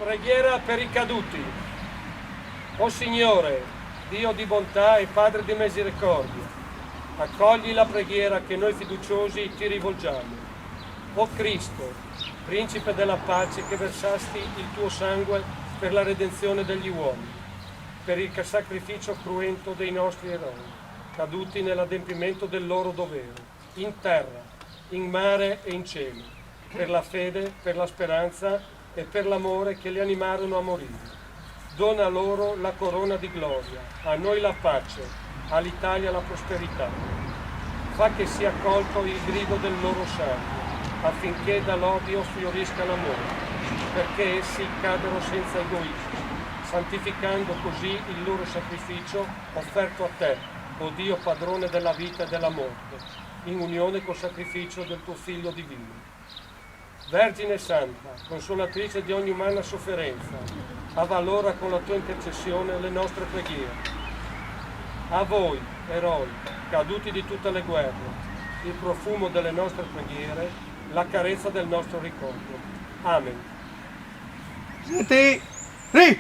Preghiera per i caduti. O Signore, Dio di bontà e Padre di misericordia, accogli la preghiera che noi fiduciosi ti rivolgiamo. O Cristo, Principe della pace, che versasti il tuo sangue per la redenzione degli uomini, per il sacrificio cruento dei nostri eroi, caduti nell'adempimento del loro dovere, in terra, in mare e in cielo, per la fede, per la speranza e per l'amore che li animarono a morire. Dona loro la corona di gloria, a noi la pace, all'Italia la prosperità. Fa che sia accolto il grido del loro sangue, affinché dall'odio fiorisca l'amore, perché essi cadero senza egoismo, santificando così il loro sacrificio offerto a te, o Dio padrone della vita e della morte, in unione col sacrificio del tuo Figlio divino. Vergine Santa, consolatrice di ogni umana sofferenza, avvalora con la tua intercessione le nostre preghiere. A voi, eroi, caduti di tutte le guerre, il profumo delle nostre preghiere, la carezza del nostro ricordo. Amen. Siete... Ri!